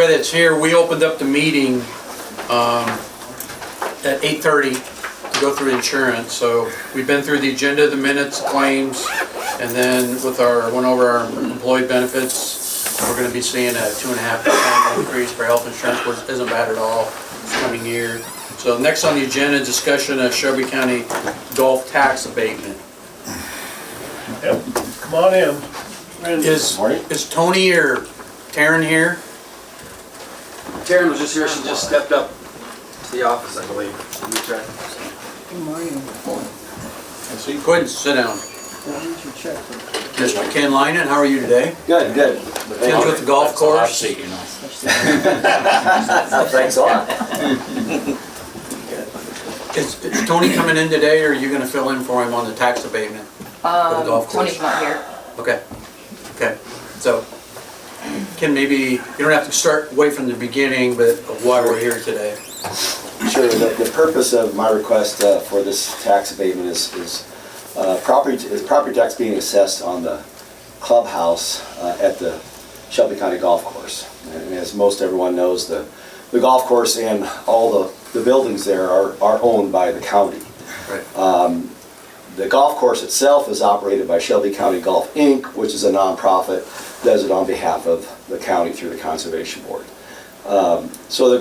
everybody that's here, we opened up the meeting at 8:30 to go through insurance. So we've been through the agenda, the minutes, claims, and then went over our employee benefits. We're going to be seeing a 2.5% increase for health insurance, which isn't bad at all this coming year. So next on the agenda, discussion of Shelby County golf tax abatement. Yep, come on in. Is Tony or Taryn here? Taryn was just here, she just stepped up to the office, I believe. Good morning. So you go ahead and sit down. Where's your check? Mr. Ken Linen, how are you today? Good, good. Ken's with the golf course. Thanks a lot. Is Tony coming in today, or are you gonna fill in for him on the tax abatement? the golf course? Tony's not here. Okay, okay. So, Ken, maybe, you don't have to start way from the beginning, but why we're here today. Sure. The purpose of my request for this tax abatement is property tax being assessed on the clubhouse at the Shelby County Golf Course. And as most everyone knows, the golf course and all the buildings there are owned by the county. Right. The golf course itself is operated by Shelby County Golf Inc., which is a nonprofit, does it on behalf of the county through the Conservation Board. So the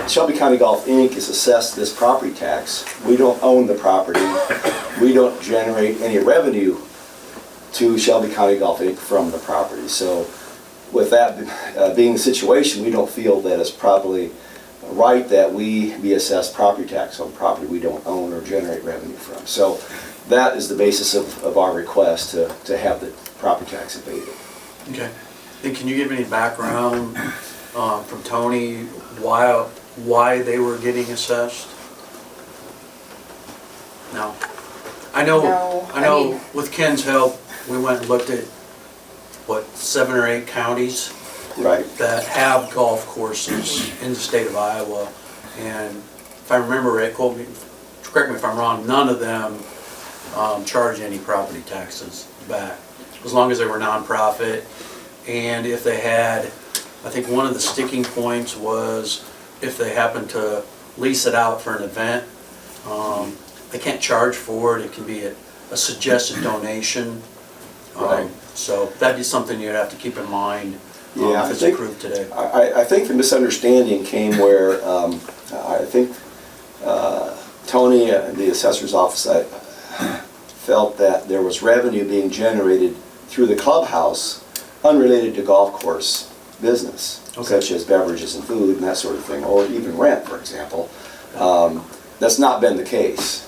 Shelby County Golf Inc. is assessed this property tax. We don't own the property. We don't generate any revenue to Shelby County Golf Inc. from the property. So with that being the situation, we don't feel that it's probably right that we be assessed property tax on property we don't own or generate revenue from. So that is the basis of our request to have the property tax abated. Okay. And can you give any background from Tony why they were getting assessed? No. I know with Ken's help, we went and looked at, what, 7 or 8 counties Right. that have golf courses in the state of Iowa. And if I remember right, correct me if I'm wrong, none of them charge any property taxes back, as long as they were nonprofit. And if they had, I think one of the sticking points was if they happen to lease it out for an event, they can't charge for it. It can be a suggested donation. Right. So that'd be something you'd have to keep in mind. Yeah, if it's approved today. I think the misunderstanding came where I think Tony, the assessor's office, felt that there was revenue being generated through the clubhouse unrelated to golf course business, such as beverages and food and that sort of thing, or even rent, for example. That's not been the case.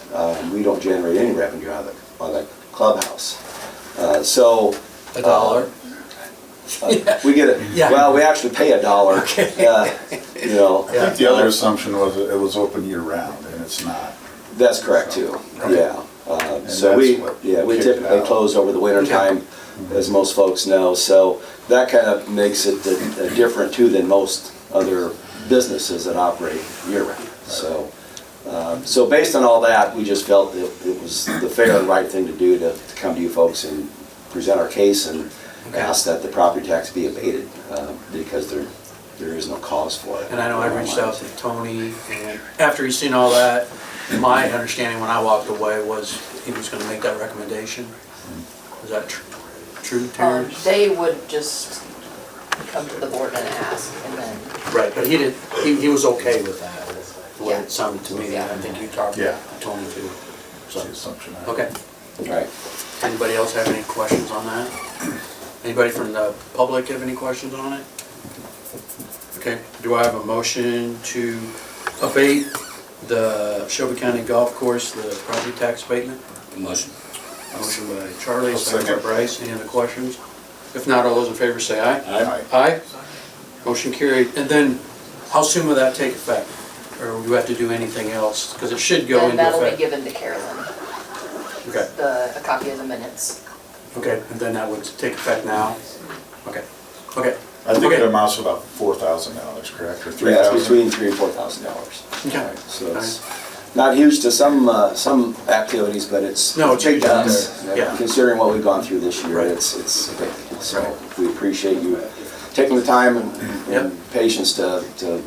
We don't generate any revenue out of the clubhouse. So $1? we get it. Yeah. Well, we actually pay $1. Okay. You know. I think the other assumption was that it was open year round, and it's not. That's correct too. Okay. Yeah. So we typically close over the winter time, as most folks know. So that kind of makes it different too than most other businesses that operate year round. So. So based on all that, we just felt that it was the fair and right thing to do to come to you folks and present our case and ask that the property tax be abated because there is no cause for it. And I know I reached out to Tony, and after he's seen all that, my understanding when I walked away was he was going to make that recommendation. Is that true, Terry? They would just come to the board and ask, and then. Right, but he was okay with that, the way Yeah. it sounded to me. I think you talked to Tony too. So, okay. Right. Anybody else have any questions on that? Anybody from the public have any questions on it? Okay, do I have a motion to abate the Shelby County Golf Course, the property tax abatement? Motion. Motion by Charlie, I'll second by second. Bryce. Any other questions? If not, all those in favor say aye. Aye. Aye? Motion carried. And then, how soon will that take effect? Or do we have to do anything else? Because it should go Then into that'll be effect. given to Carolyn, Okay, a copy of the minutes. okay, and then that would take effect now? Okay, okay. I think it Okay. amounts to about $4,000, correct, or Yeah, it's $3,000? between $3,000 and $4,000. Okay. Right, so it's not huge to some activities, but it's No, it's big huge to out us. there. Yeah. Considering what we've gone through this year, Right. it's big. So Right. we appreciate you taking the time Yep. and patience to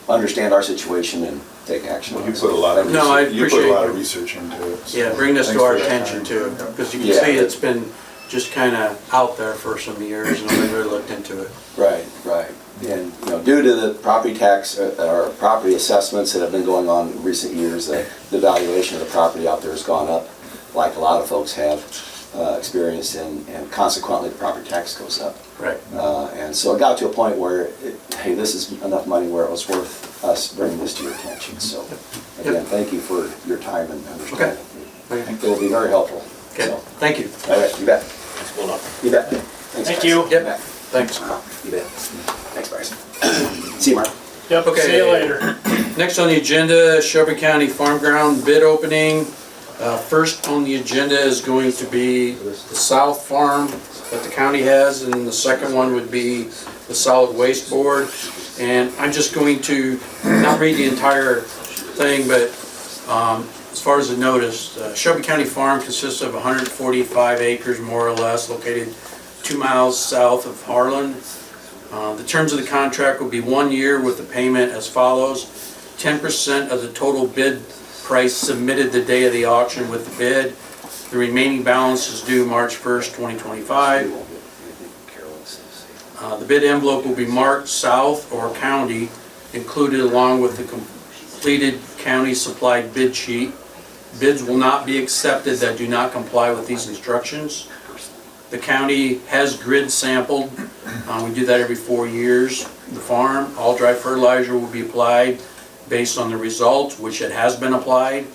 understand our situation and take action. Well, on you it. put a lot of, No, I you put appreciate a lot of you. research into it. so Yeah, bring this thanks to our for that attention time. too, because you can Yeah. see it's been just kind of out there for some years, and nobody really looked into it. Right, right. And, you know, due to the property tax, or property assessments that have been going on in recent years, the valuation of the property out there has gone up, like a lot of folks have experienced, and consequently, the property tax goes up. Right. And so it got to a point where, hey, this is enough money where it was worth us bringing this to your attention. So, again, thank you for your time and understanding. Okay. I think it will be very helpful. Okay, So, thank you. all right, you bet. You bet. Thanks, Thank guys. you. Yep. bet. Thanks. You bet. Thanks, Bryce. See you, Mark. Yep, Okay. see you later. Next on the agenda, Shelby County Farm Ground bid opening. First on the agenda is going to be the South Farm that the county has, and the second one would be the Solid Waste Board. And I'm just going to not read the entire thing, but as far as the notice, Shelby County Farm consists of 145 acres, more or less, located 2 miles south of Harlan. The terms of the contract will be 1 year with the payment as follows: 10% of the total bid price submitted the day of the auction with the bid. The remaining balance is due March 1st, 2025. The bid envelope will be marked south or county, included along with the completed county supplied bid sheet. Bids will not be accepted that do not comply with these instructions. The county has grid sampled. We do that every 4 years. The farm, all dry fertilizer will be applied based on the results, which it has been applied.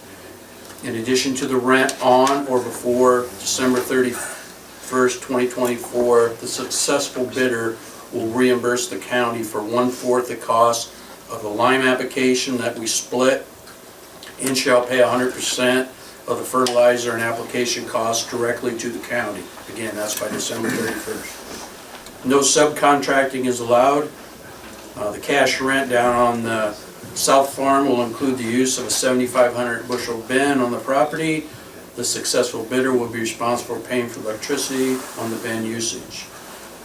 In addition to the rent on or before December 31st, 2024, the successful bidder will reimburse the county for 1/4 the cost of the lime application that we split, and shall pay 100% of the fertilizer and application costs directly to the county. Again, that's by December 31st. No subcontracting is allowed. The cash rent down on the South Farm will include the use of a 7,500 bushel bin on the property. The successful bidder will be responsible for paying for electricity on the bin usage.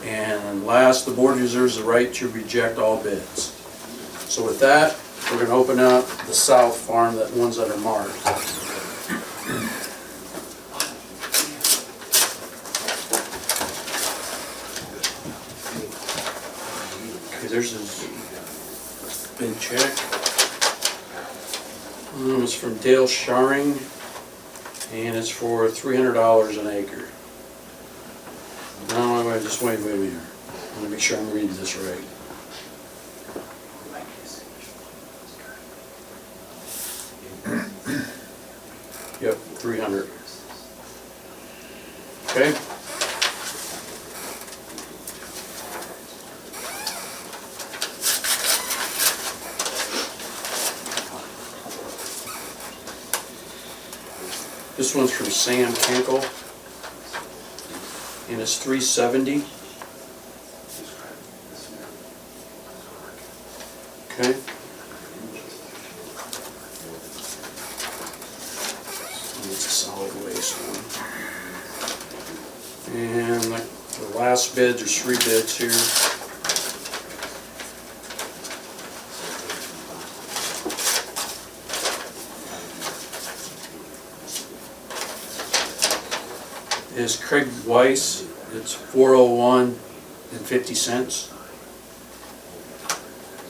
And last, the board reserves the right to reject all bids. So with that, we're going to open up the South Farm, the ones that are marked. Okay, there's his bid check. It's from Dale Sharing, and it's for $300 an acre. No, wait, just wait here. I want to make sure I'm reading this right. Yep, 300. Okay. This one's from Sam Kinkle, and it's $370. Okay. It's a solid waste one. And the last bid, there's 3 bids here. Is Craig Weiss. It's $401.50.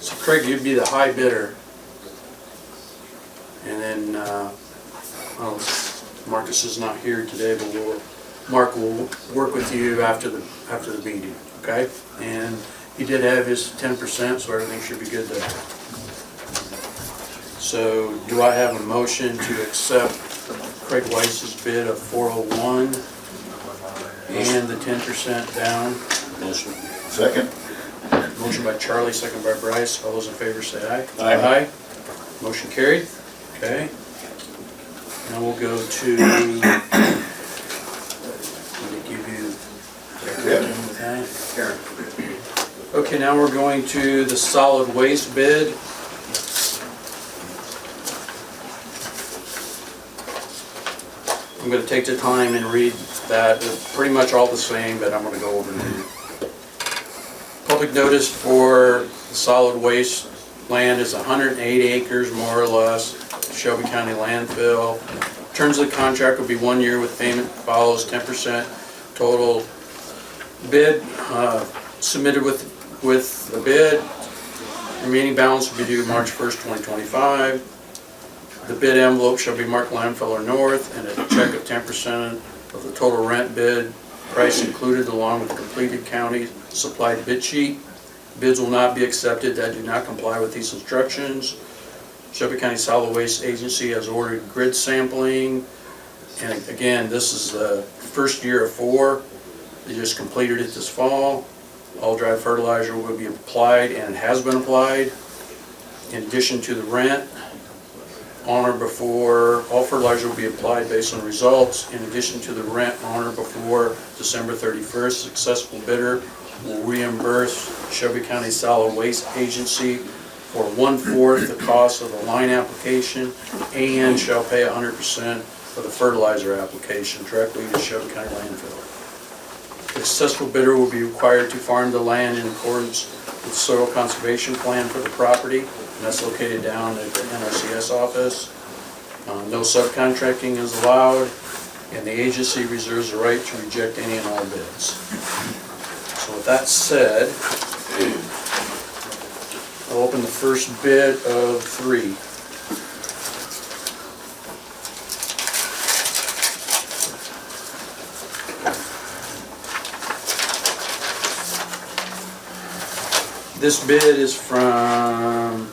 So Craig, you'd be the high bidder. And then, well, Marcus is not here today, but Mark will work with you after the meeting, okay? And he did have his 10%, so everything should be good there. So do I have a motion to accept Craig Weiss's bid of 401 and the 10% down? Motion. Second. Motion by Charlie, second by Bryce. All those in favor say aye. Aye. Motion carried. Okay. Now we'll go to, let me give you, okay, now we're going to the solid waste bid. I'm going to take the time and read that. It's pretty much all the same, but I'm going to go over it. public notice for the solid waste land is 108 acres, more or less, Shelby County landfill. Terms of the contract will be 1 year with payment follows 10% total bid submitted with the bid. Remaining balance will be due March 1st, 2025. The bid envelope shall be marked landfill or north, and a check of 10% of the total rent bid price included along with the completed county supplied bid sheet. Bids will not be accepted that do not comply with these instructions. Shelby County Solid Waste Agency has ordered grid sampling, and again, this is the first year of 4. They just completed it this fall. All dry fertilizer will be applied and has been applied. In addition to the rent, on or before, all fertilizer will be applied based on results. In addition to the rent, on or before December 31st, successful bidder will reimburse Shelby County Solid Waste Agency for 1/4 the cost of the line application and shall pay 100% of the fertilizer application directly to Shelby County landfill. The successful bidder will be required to farm the land in accordance with the soil conservation plan for the property, and that's located down at the NRCS office. No subcontracting is allowed, and the agency reserves the right to reject any and all bids. So with that said, I'll open the first bid of 3. This bid is from,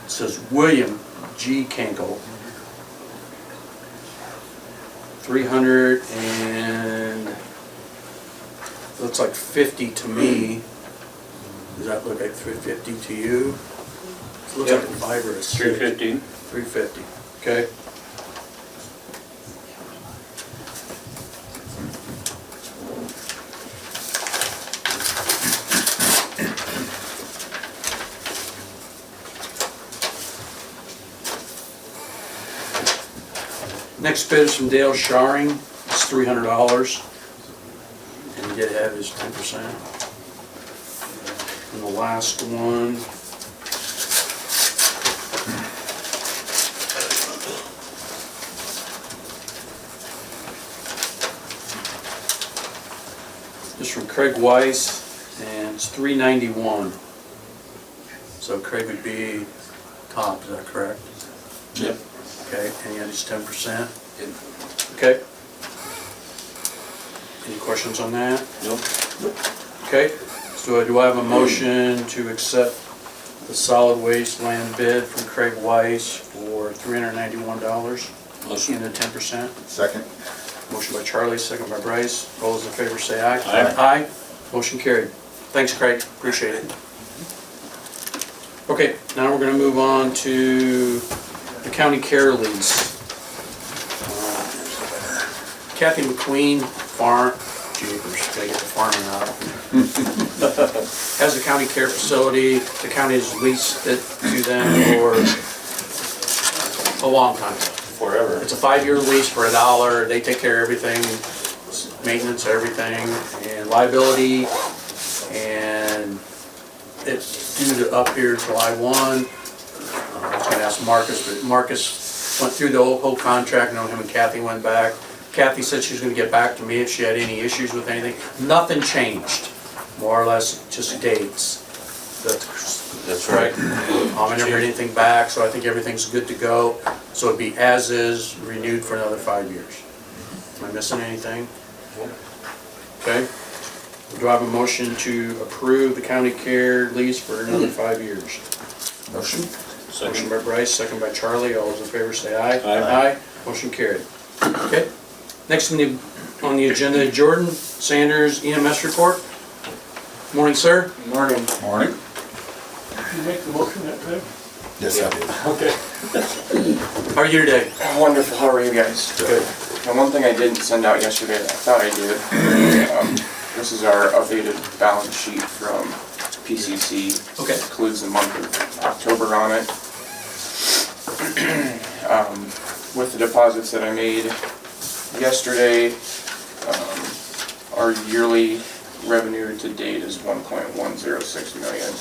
it says William G. Kenkel. 300 and, looks like 50 to me. Does that look like 350 to you? It looks like a 5 or a 6. 350. 350, okay. Next bid is from Dale Sharing, it's $300, and he did have his 10%. And the last one is from Craig Weiss, and it's $391. So Craig would be top, is that correct? Yep. Okay, and he had his 10%? Okay. Any questions on that? Nope. Okay, so do I have a motion to accept the solid waste land bid from Craig Weiss for $391 Motion. and the 10%? Second. Motion by Charlie, second by Bryce. All those in favor say aye. Aye. Aye. Motion carried. Thanks, Craig. Appreciate it. Okay, now we're going to move on to the county care lease. Kathy McQueen Farm, jeepers, gotta get the farming out. Has a county care facility. The county has leased it to them for a long time. Forever. It's a 5-year lease for $1. They take care of everything, maintenance, everything, and liability. And it's due to up here July 1. I was gonna ask Marcus, but Marcus went through the whole contract. I know him and Kathy went back. Kathy said she was gonna get back to me if she had any issues with anything. Nothing changed, more or less just dates. That's right. I never heard anything back, so I think everything's good to go. So it'd be as is, renewed for another 5 years. Am I missing anything? Okay. Do I have a motion to approve the county care lease for another 5 years? Motion? Motion by Bryce, second by Charlie. All those in favor say aye. Aye. Motion carried. Okay. Next on the agenda, Jordan Sanders EMS report. Morning, sir. Morning. Morning. You make the motion that time? Yes, I did. Okay. How are you today? Wonderful, how are you guys? Good. And one thing I didn't send out yesterday that I thought I did, this is our updated balance sheet from PCC. Okay. Includes the month of October on it. With the deposits that I made yesterday, our yearly revenue to date is 1.106 million.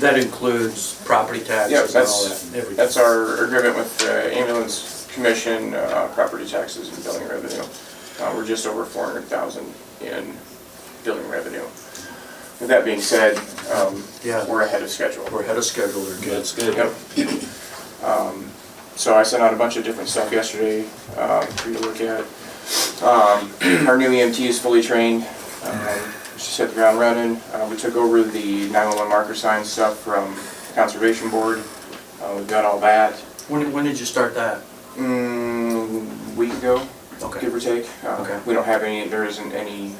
That includes property Yeah, taxes and all that, everything. that's our agreement with the ambulance commission, property taxes and billing revenue. We're just over 400,000 in billing revenue. With that being said, Yeah. we're ahead of schedule. We're ahead of schedule, they're good. That's good. Yep. So I sent out a bunch of different stuff yesterday for you to look at. Our new EMT is fully trained. She's hit the ground running. We took over the 911 marker sign stuff from the Conservation Board. We've got all that. When did you start that? Week ago, Okay. give or take. Okay. We don't have any, there isn't any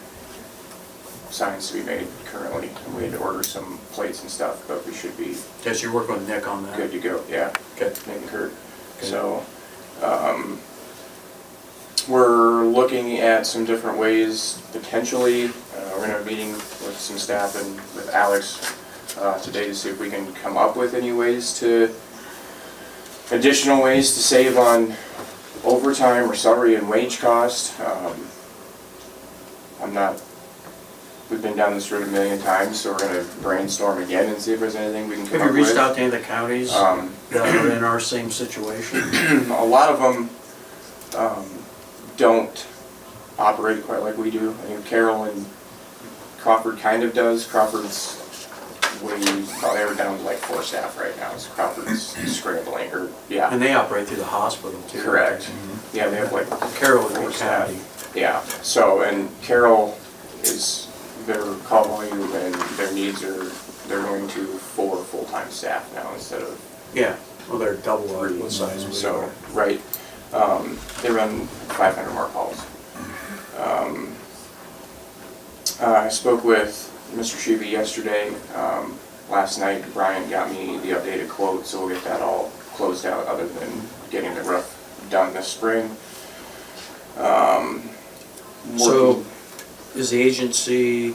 signs to be made currently. We had to order some plates and stuff, but we should be Guess you're working with Nick on that? good to go, yeah. Okay. Nick and Kurt. Okay. So, we're looking at some different ways, potentially. We're gonna have a meeting with some staff and with Alex today to see if we can come up with any ways to, additional ways to save on overtime or salary and wage cost. We've been down this road a million times, so we're gonna brainstorm again and see if there's anything we can come Have up you with. reached out to any of the counties that are in our same situation? A lot of them don't operate quite like we do. I mean, Carroll and Crawford kind of does. Crawford's they were down to like 4 staff right now, so Crawford's scrambling, or, yeah. And they operate through the hospital too. Correct. Yeah, they have like Carroll would 4 be staff. county. Yeah, so, and Carroll is, their call volume and their needs are, they're going to 4 full-time staff now instead of Yeah, well, they're double our 3. what size we So, are. right, they run 500 more calls. I spoke with Mr. Shelby yesterday. Last night, Brian got me the updated quote, so we'll get that all closed out, other than getting the roof done this spring. So, Working- is the agency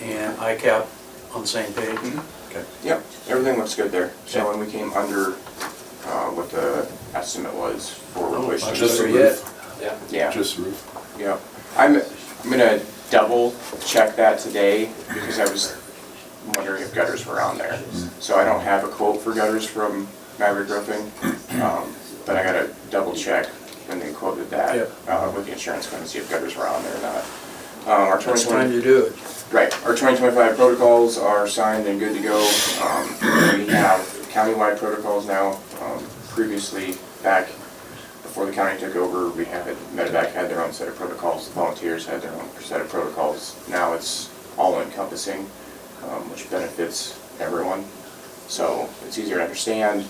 and ICAP on the same page? Mhm. Okay. Yep, everything looks good there. So, Okay. and we came under what the estimate was for replacement. Just the Better yet. roof? Yeah. Just roof? Yeah, I'm gonna double check that today, because I was wondering if gutters were on there. So I don't have a quote for gutters from Maverick Roofing, but I gotta double check when they quoted that with the insurance company, see if gutters were on there or not. Our It's time 2020, to do it. right, our 2025 protocols are signed and good to go. We have countywide protocols now. Previously, back before the county took over, we had, Medevac had their own set of protocols, the volunteers had their own set of protocols. Now it's all encompassing, which benefits everyone, so it's easier to understand.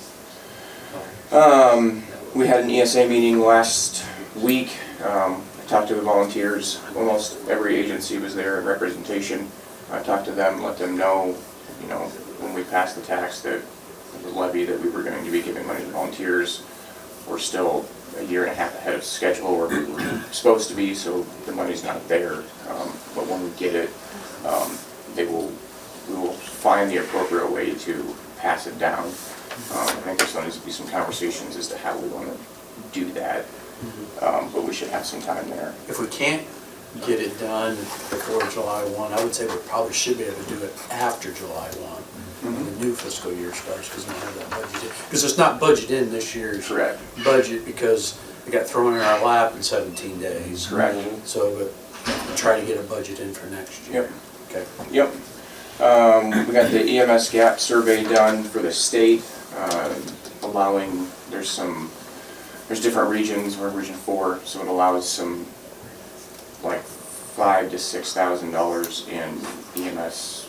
We had an ESA meeting last week. I talked to the volunteers. Almost every agency was there in representation. I talked to them, let them know, when we passed the tax, that the levy, that we were going to be giving money to volunteers. We're still a year and a half ahead of schedule, or we were supposed to be, so the money's not there. But when we get it, we will find the appropriate way to pass it down. I think there's going to be some conversations as to how we want to do that, but we should have some time there. If we can't get it done before July 1, I would say we probably should be able to do it after July 1, when the new fiscal year starts, because we don't have that budget. Because it's not budgeted in this year's Correct. budget, because it got thrown in our lap in 17 days. Correct. So, but we'll try to get a budget in for next year. Yep. Okay. Yep. We got the EMS gap survey done for the state, allowing, there's different regions, we're in region 4, so it allows some, like, $5,000 to $6,000 in EMS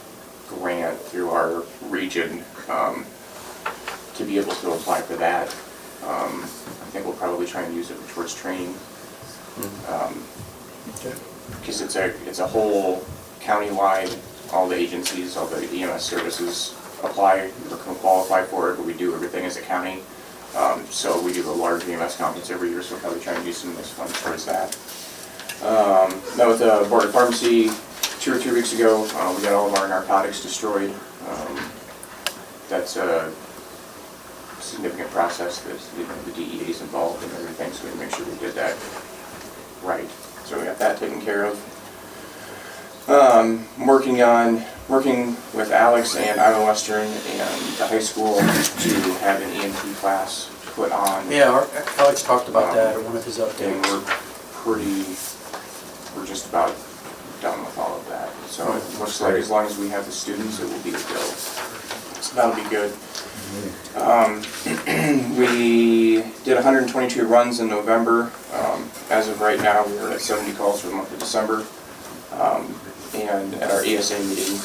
grant through our region, to be able to apply for that. I think we'll probably try and use it towards training. Because it's a whole countywide, all the agencies, all the EMS services apply, or can qualify for it, but we do everything as a county. So we do a large EMS conference every year, so we'll probably try and use some of those funds towards that. Met with the Board of Pharmacy 2 or 3 weeks ago. We got all of our narcotics destroyed. That's a significant process that the DEA is involved in everything, so we make sure we did that right. So we got that taken care of. Working with Alex and Iowa Western and the high school to have an EMT class put on. Yeah, Alex talked about that at one of his And updates. we're just about done with all of that. So it looks like as long as we have the students, it will be a go. So that'll be good. We did 122 runs in November. As of right now, we are at 70 calls for the month of December. And at our ESA meeting,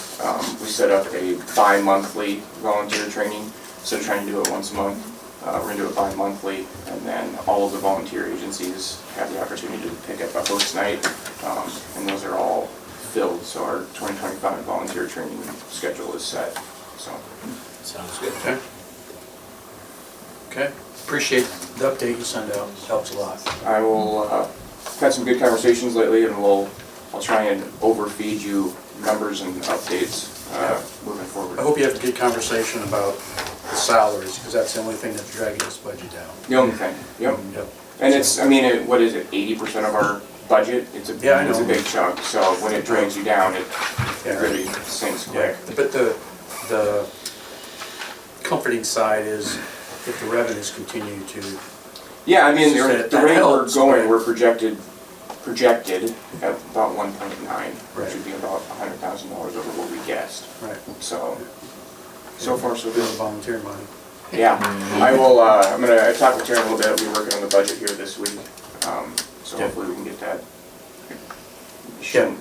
we set up a bi-monthly volunteer training. Instead of trying to do it once a month, we're going to do it bi-monthly, and then all of the volunteer agencies have the opportunity to pick up a host night, and those are all filled, so our 2025 volunteer training schedule is set. So Sounds good. Okay. Okay, appreciate the update you send out, helps a lot. I will, had some good conversations lately, and I'll try and overfeed you numbers and updates moving forward. I hope you have a good conversation about the salaries, because that's the only thing that's dragging this budget down. The only thing, yep. And it's, I mean, what is it, 80% of our budget? It's a big chunk, so when it drags you down, it really sinks quick. Yeah, but the comforting side is if the revenues continue to, Yeah, I mean, That the rate we're helps, going, right? we're projected at about 1.9, which Right. would be about $100,000 over what we guessed. right, So far so the good. volunteer money. Yeah, I will, I talked with Terry a little bit, we're working on the budget here this week, so Yeah. hopefully we can get that.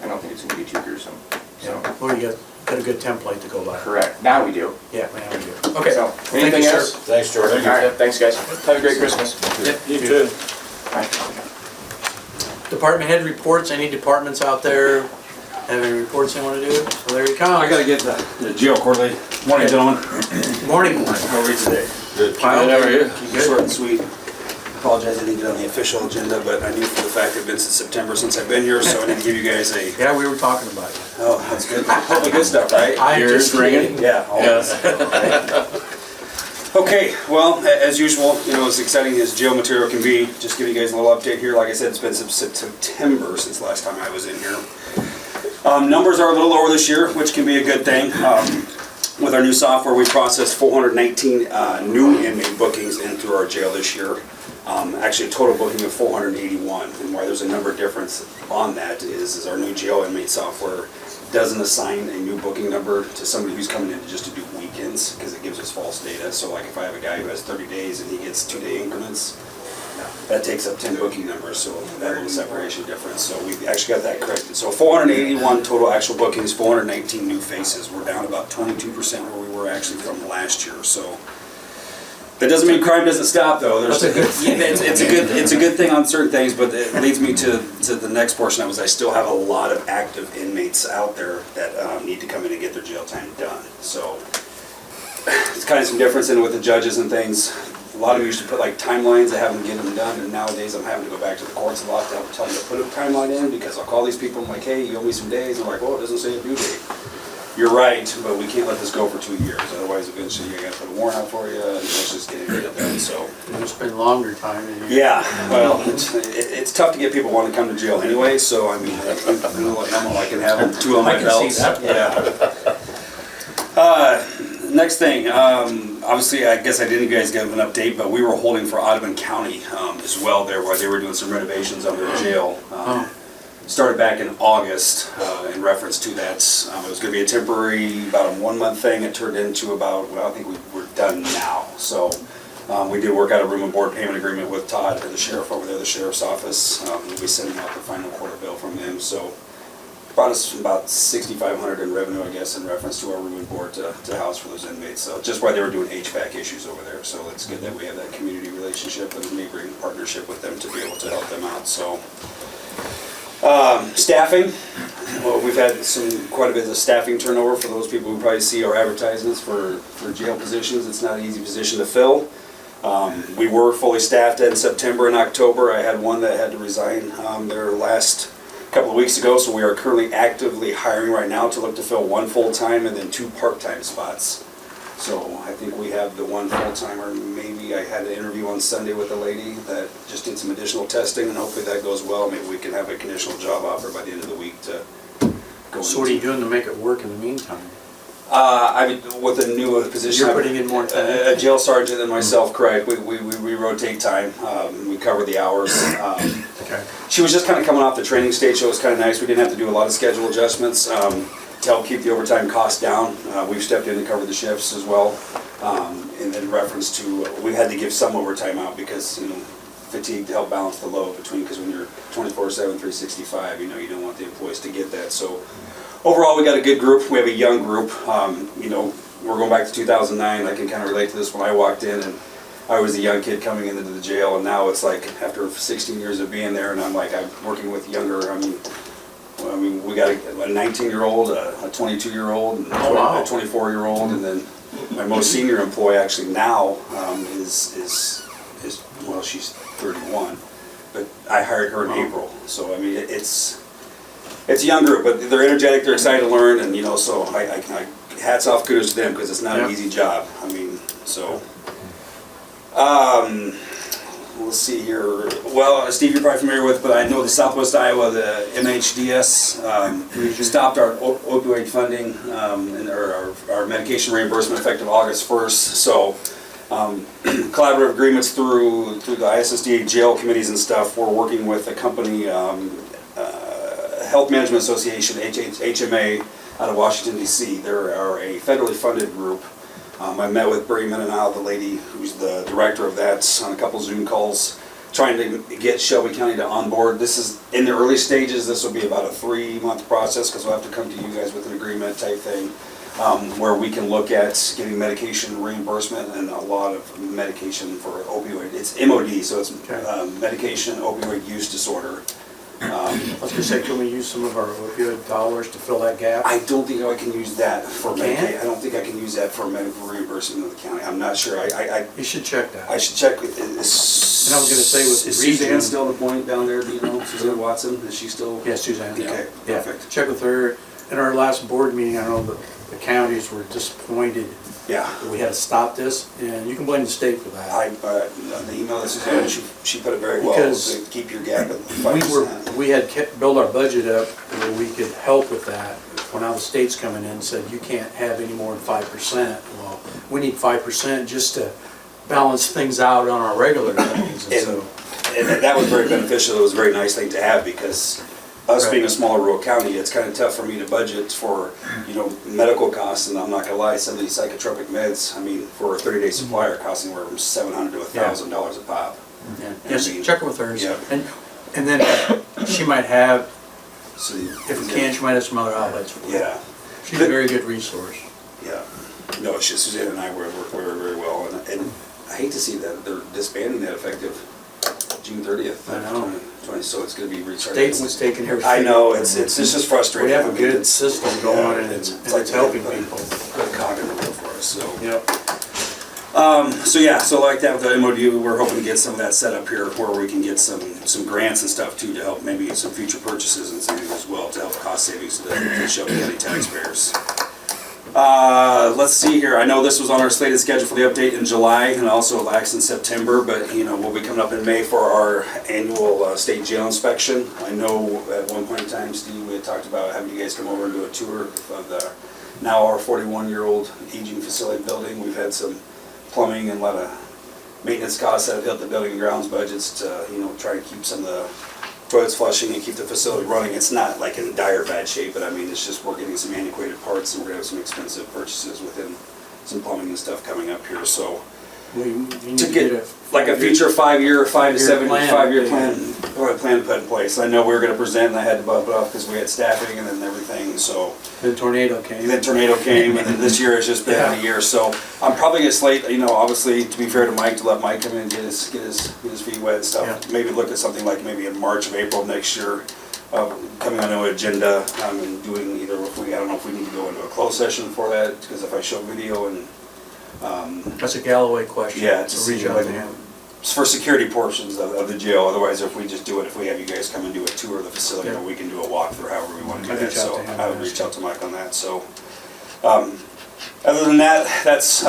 I don't think it's gonna be too gruesome, so. Yeah, well, you got a good template to go by. Correct, now we do. Yeah, now we do. Okay. So, Well, thank anything you, sir. else? Thanks, George. All right, thanks, guys. Have a great Christmas. Yep, You too. Bye. Department head reports, any departments out there have any reports they want to do? Well, there you come. I gotta get the jail quarterly. Morning, gentlemen. Morning. How are you today? Good. Kyle, How are you? Good. Short and sweet. Apologize I didn't get on the official agenda, but I knew for the fact it's been since September since I've been here, so I didn't give you guys a, Yeah, we were talking about you. oh, that's good. Hopefully good stuff, right? I'm just kidding. Yeah. always. Okay, well, as usual, you know, as exciting as jail material can be, just give you guys a little update here. Like I said, it's been since September since last time I was in here. Numbers are a little lower this year, which can be a good thing. With our new software, we processed 419 new inmate bookings in through our jail this year. Actually, a total booking of 481. And why there's a number difference on that is our new jail inmate software doesn't assign a new booking number to somebody who's coming in just to do weekends, because it gives us false data. So like if I have a guy who has 30 days and he gets 2-day increments, that takes up 10 booking numbers, so that little separation difference. So we actually got that corrected. So 481 total actual bookings, 419 new faces. We're down about 22% where we were actually from last year. So that doesn't mean crime doesn't stop, though. That's a good thing. It's a good thing on certain things, but it leads me to the next portion. I still have a lot of active inmates out there that need to come in and get their jail time done. So it's kind of some difference in with the judges and things. A lot of them used to put like timelines, I have them get them done, and nowadays I'm having to go back to the courts a lot to tell them to put a timeline in, because I'll call these people, I'm like, hey, you owe me some days, and they're like, well, it doesn't say a due date. You're right, but we can't let this go for 2 years, otherwise eventually you gotta put a warrant out for you, and let's just get it done, so. You spend longer time in here. Yeah, well, it's tough to get people wanting to come to jail anyway, so I mean, I know what number I can have them, 2 on my I can belts. see that. Yeah. Next thing, obviously, I guess I didn't guys give an update, but we were holding for Audubon County as well there, where they were doing some renovations on their jail. Started back in August in reference to that. It was going to be a temporary, about a 1-month thing. It turned into about, well, I think we're done now. So we did work out a room and board payment agreement with Todd, the sheriff over there, the sheriff's office. We'll be sending out the final quarter bill from them. So brought us about $6,500 in revenue, I guess, in reference to our room and board to house for those inmates. So just why they were doing HVAC issues over there. So it's good that we have that community relationship and neighboring partnership with them to be able to help them out. So staffing, well, we've had quite a bit of staffing turnover for those people who probably see our advertisements for jail positions. It's not an easy position to fill. We were fully staffed in September and October. I had one that had to resign their last couple of weeks ago, so we are currently actively hiring right now to look to fill 1 full-time and then 2 part-time spots. So I think we have the 1 full-timer. Maybe I had an interview on Sunday with a lady that just did some additional testing, and hopefully that goes well. Maybe we can have a conditional job offer by the end of the week to go going. So what are you doing to make it work in the meantime? With a new position. You're putting in more time? A jail sergeant and myself, correct. We rotate time. We cover the hours. Okay. She was just kind of coming off the training stage, so it was kind of nice. We didn't have to do a lot of schedule adjustments to help keep the overtime costs down. We've stepped in to cover the shifts as well. In reference to, we had to give some overtime out because, fatigue to help balance the load between, because when you're 24/7, 365, you don't want the employees to get that. So overall, we got a good group. We have a young group. We're going back to 2009. I can kind of relate to this when I walked in, and I was a young kid coming into the jail, and now it's like after 16 years of being there, and I'm working with younger. I mean, we got a 19-year-old, a 22-year-old, and Oh, wow. a 24-year-old, and then my most senior employee actually now is well, she's 31, but I hired her in April. So I mean, it's a young group, but they're energetic, they're excited to learn, and so I hats off, kudos to them, because it's not an easy job. I mean, so. Let's see here. Well, Steve, you're probably familiar with, but I know the Southwest Iowa, the MHDS, stopped our opioid funding and our medication reimbursement effective August 1st. So collaborative agreements through the ISSDA jail committees and stuff. We're working with a company, Health Management Association, HMA, out of Washington, D.C. They are a federally funded group. I met with Bray Menonau, the lady who's the director of that, on a couple Zoom calls, trying to get Shelby County to onboard. This is in the early stages. This will be about a 3-month process, because we'll have to come to you guys with an agreement type thing, where we can look at getting medication reimbursement and a lot of medication for opioid. It's MOD, so it's medication opioid use disorder. I was gonna say, can we use some of our opioid dollars to fill that gap? I don't think I can use that for You can't? Medicaid. I don't think I can use that for medical reimbursement of the county. I'm not sure. You should check that. I should check with. And I was gonna say with the is Suzanne region- still the point down there? Do you know Suzanne Watson? Is she still? Yeah, Suzanne. Okay, Yeah. perfect. Check with her. In our last board meeting, I know the counties were disappointed Yeah. that we had to stop this, and you can blame the state for that. The email that Suzanne, she put it very well. Because to keep your gap at 5%. We had built our budget up where we could help with that. Well, now the state's coming in and said, you can't have any more than 5%. Well, we need 5% just to balance things out on our regular things. And that was very beneficial. It was a very nice thing to have, because us being a smaller rural county, it's kind of tough for me to budget for, medical costs, and I'm not gonna lie, some of these psychotropic meds, I mean, for a 30-day supply are costing anywhere from $700 to $1,000 a pop. Yes, check with her. Yeah. And then she might have, So, if we can, she might have some other outlets for it. Yeah, She's a very good resource. yeah. No, it's just Suzanne and I work very well, and I hate to see that they're disbanding that effective June 30th. I know. 20, so it's gonna be restarted. State was taking everything. I know, it's just frustrating. We have I a mean, good it's- system going, and it's helping people. Good cognitive for us, so. Yep. So like that with the MOD, we're hoping to get some of that set up here where we can get some grants and stuff too, to help maybe some future purchases and things as well, to help cost savings to the Shelby County taxpayers. Let's see here, I know this was on our slated schedule for the update in July, and also lax in September, but we'll be coming up in May for our annual state jail inspection. I know at one point in time, Steve, we had talked about having you guys come over and do a tour of the now our 41-year-old aging facility building. We've had some plumbing and a lot of maintenance costs that have hit the building and grounds budgets to, try to keep some of the toilets flushing and keep the facility running. It's not like in dire bad shape, but I mean, it's just we're getting some antiquated parts, and we're gonna have some expensive purchases within some plumbing and stuff coming up here, so. We need To get like a future 5 to 7 5-year plan put in place. I know we were gonna present, and I had to bump it off because we had staffing and then everything, so. The tornado came. And then tornado came, and then this year it's just been a year, so I'm probably gonna slate, obviously, to be fair to Mike, to let Mike come in and get his feet wet and stuff. Yeah. Maybe look at something like maybe in March of April of next year, coming on an agenda, and doing either, I don't know if we need to go into a closed session for that, because if I show video and, That's a Galloway question. yeah, So to reach see, out like, to him. it's for security portions of the jail. Otherwise, if we just do it, if we have you guys come and do a tour of the facility, Yeah. or we can do a walkthrough, however we want to do I'd that. reach out So to him I would and reach ask out to Mike on that. So, other than that, that's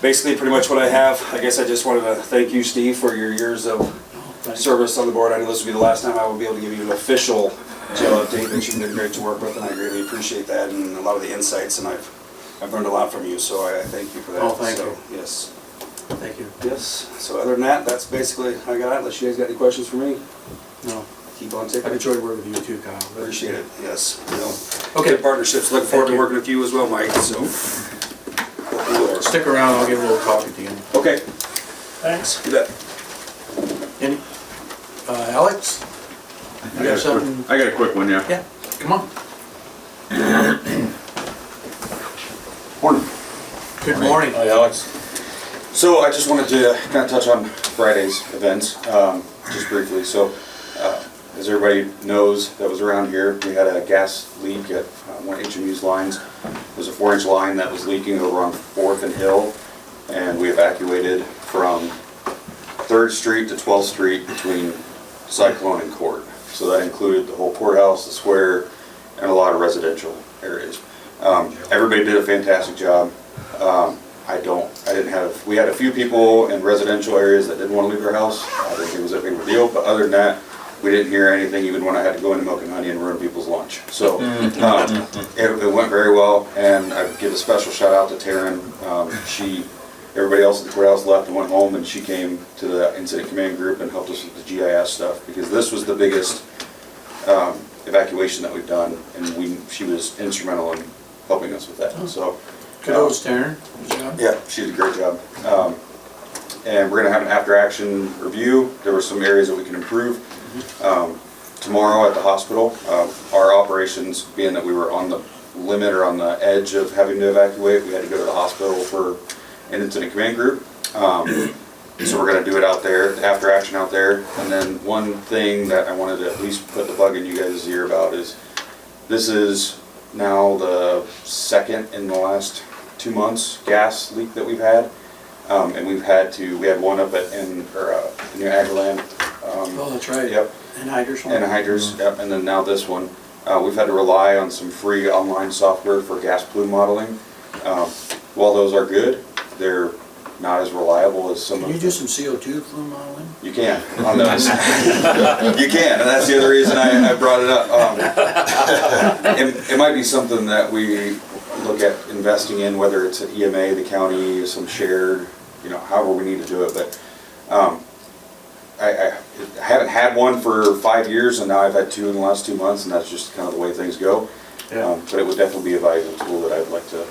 basically pretty much what I have. I guess I just wanted to thank you, Steve, for your years of service on the board. I know this will be the last time I will be able to give you an official jail update, but you've been great to work with, and I greatly appreciate that and a lot of the insights, and I've learned a lot from you, so I thank you for that. Oh, thank So, you. Yes. Thank you. Yes. So other than that, that's basically how I got out. Unless you guys got any questions for me, No, keep on I've taking. enjoyed working with you too, Kyle. Appreciate it. Yes. Okay. Good partnerships. Looking forward Thank to you. working with you as well, Mike. So. Stick around, I'll give a little talk at the end. Okay. Thanks. You bet. Any, Alex? You got something? I got a quick one, yeah. Yeah, come on. Morning. Good morning. Hi, Alex. So I just wanted to kind of touch on Friday's events, just briefly. So as everybody knows that was around here, we had a gas leak at one of HMU's lines. It was a 4-inch line that was leaking over on 4th and Hill, and we evacuated from 3rd Street to 12th Street between Cyclone and Court. So that included the whole courthouse, the square, and a lot of residential areas. Everybody did a fantastic job. We had a few people in residential areas that didn't want to leave their house. I didn't think it was that big of a deal, but other than that, we didn't hear anything, even when I had to go into Milk and Honey and ruin people's lunch. So it went very well, and I give a special shout out to Taryn. Everybody else at the courthouse left and went home, and she came to the incident command group and helped us with the GIS stuff, because this was the biggest evacuation that we've done, and she was instrumental in helping us with that. So Kudos, Taryn. Good job. yeah, she did a great job. And we're gonna have an after-action review. There were some areas that we can improve. Tomorrow at the hospital, our operations, being that we were on the limit or on the edge of having to evacuate, we had to go to the hospital for an incident command group. So we're gonna do it out there, the after-action out there. And then one thing that I wanted to at least put the bug in you guys' ear about is, this is now the second in the last 2 months gas leak that we've had. And we had one up near Aggieland. Oh, that's right. Yep, And hyders one? and hyders, yep, and then now this one. We've had to rely on some free online software for gas plume modeling. While those are good, they're not as reliable as some of Can you them. do some CO2 flume modeling? You can, on those. You can, and that's the other reason I brought it up. It might be something that we look at investing in, whether it's at EMA, the county, some shared, however we need to do it, but I haven't had one for 5 years, and now I've had 2 in the last 2 months, and that's just kind of the way things go. Yeah. But it would definitely be a valuable tool that I'd like to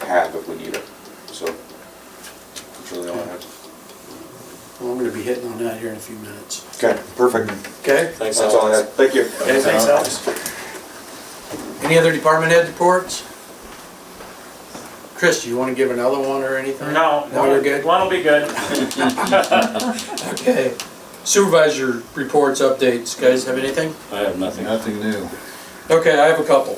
have if we need it. So that's really all I have. Well, I'm gonna be hitting on that here in a few minutes. Okay, perfect. Okay? Thanks, That's all I Alex. have. Thank you. Okay, thanks, Alex. Any other department head reports? Chris, do you wanna give another one or anything? No. No, you're good? One will be good. Okay. Supervisor reports, updates. Guys have anything? I have nothing. Nothing new. Okay, I have a couple.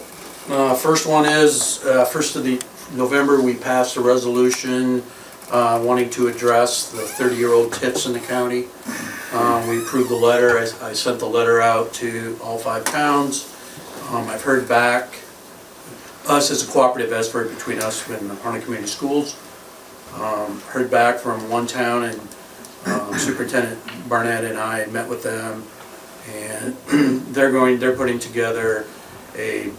First one is, first of the November, we passed a resolution wanting to address the 30-year-old tips in the county. We approved the letter. I sent the letter out to all 5 towns. I've heard back, us as a cooperative effort between us and the Harlan Community Schools. Heard back from one town, and Superintendent Barnett and I met with them, and they're putting together a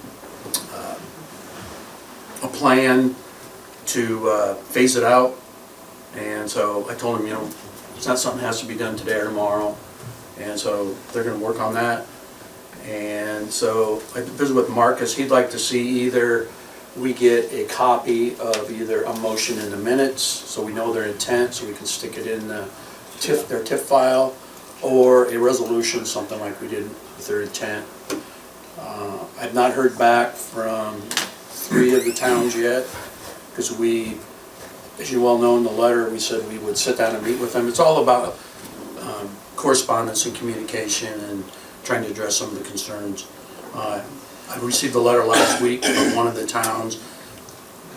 plan to phase it out. And so I told them, it's not something that has to be done today or tomorrow. And so they're gonna work on that. And so I visited with Marcus. He'd like to see either we get a copy of either a motion in the minutes, so we know their intent, so we can stick it in their TIF file, or a resolution, something like we did with their intent. I've not heard back from 3 of the towns yet, because we, as you well know in the letter, we said we would sit down and meet with them. It's all about correspondence and communication and trying to address some of the concerns. I received a letter last week from one of the towns.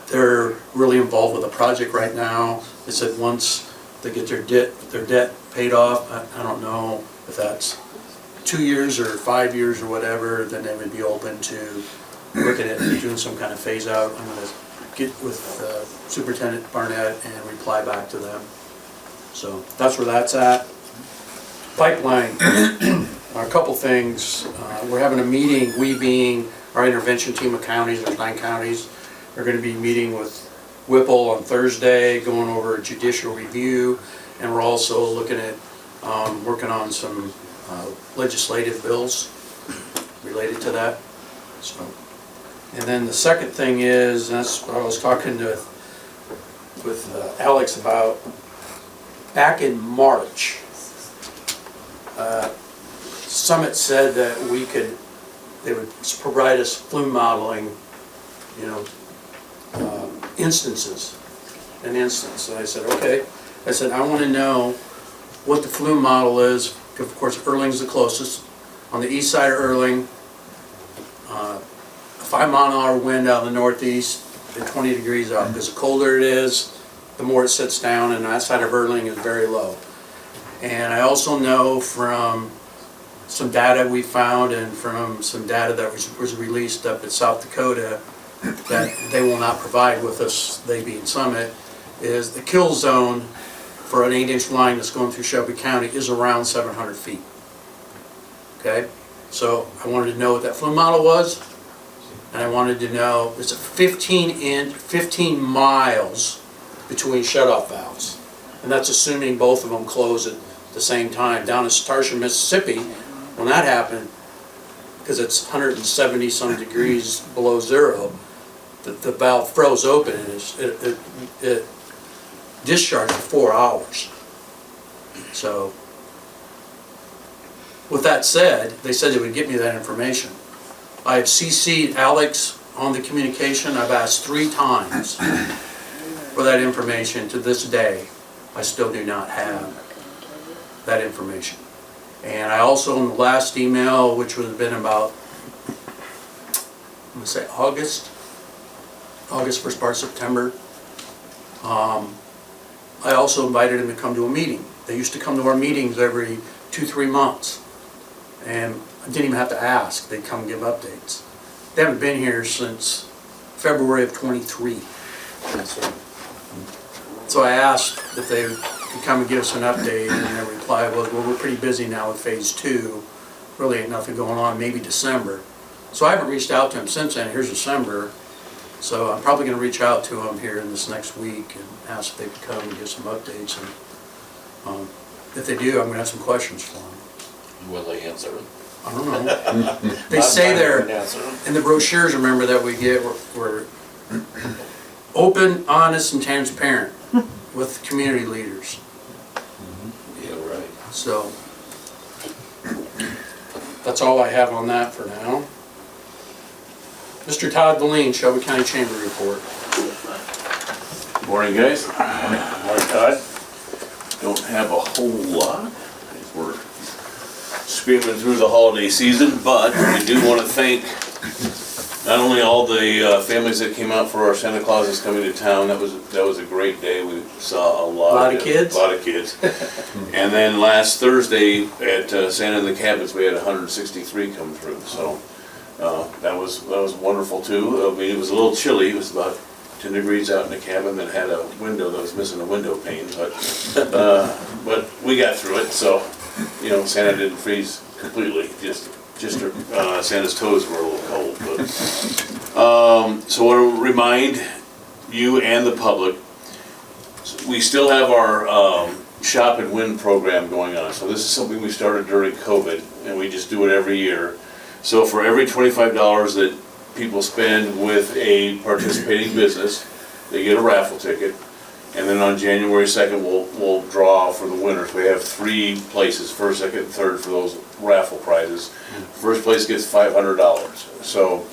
They're really involved with a project right now. They said once they get their debt paid off, I don't know if that's 2 years or 5 years or whatever, then they would be open to looking at doing some kind of phase out. I'm going to get with Superintendent Barnett and reply back to them. So that's where that's at. Pipeline, a couple things. We're having a meeting, we being our intervention team of counties, there's 9 counties. We're gonna be meeting with Whipple on Thursday, going over a judicial review, and we're also looking at, working on some legislative bills related to that. So, and then the second thing is, and that's what I was talking with Alex about, back in March, Summit said that they would provide us flume modeling, instances, an instance. And I said, okay. I said, I want to know what the flume model is. Of course, Erling's the closest. On the east side of Erling, a 5-mile-an-hour wind out of the northeast at 20 degrees up. Because the colder it is, the more it sits down, and that side of Erling is very low. And I also know from some data we found and from some data that was released up in South Dakota that they will not provide with us, they being Summit, is the kill zone for an 8-inch line that's going through Shelby County is around 700 feet. Okay? So I wanted to know what that flume model was, and I wanted to know, it's a 15 miles between shutoff valves. And that's assuming both of them close at the same time. Down in Starsha, Mississippi, when that happened, because it's 170 some degrees below zero, the valve froze open and it discharged for 4 hours. So, with that said, they said they would get me that information. I have CC'd Alex on the communication. I've asked 3 times for that information. To this day, I still do not have that information. And I also, in the last email, which would have been about, I'm going to say August, first part of September, I also invited him to come to a meeting. They used to come to our meetings every 2-3 months. And I didn't even have to ask. They'd come and give updates. They haven't been here since February of '23. So I asked if they could come and give us an update, and their reply was, well, we're pretty busy now with phase 2. Really ain't nothing going on, maybe December. So I haven't reached out to him since then. Here's December. So I'm probably going to reach out to him here in this next week and ask if they could come and give some updates. And if they do, I'm going to have some questions for them. Will they answer them? I don't know. They say they're, in the brochures, remember, that we get, we're open, honest, and transparent with community leaders. Yeah, right. So, that's all I have on that for now. Mr. Todd Valine, Shelby County Chamber Report. Morning, guys. Morning, Todd. Don't have a whole lot as we're screaming through the holiday season, but we do want to thank not only all the families that came out for our Santa Claus is Coming to Town. That was a great day. We saw a lot of kids. And then last Thursday at Santa in the Cabins, we had 163 come through. So that was wonderful too. I mean, it was a little chilly. It was about 10 degrees out in the cabin that had a window that was missing a window pane, but we got through it. So, Santa didn't freeze completely. Just Santa's toes were a little cold. But so I want to remind you and the public, we still have our Shop and Win program going on. So this is something we started during COVID, and we just do it every year. So for every $25 that people spend with a participating business, they get a raffle ticket. And then on January 2nd, we'll draw for the winners. We have 3 places, first, second, and third, for those raffle prizes. First place gets $500. So,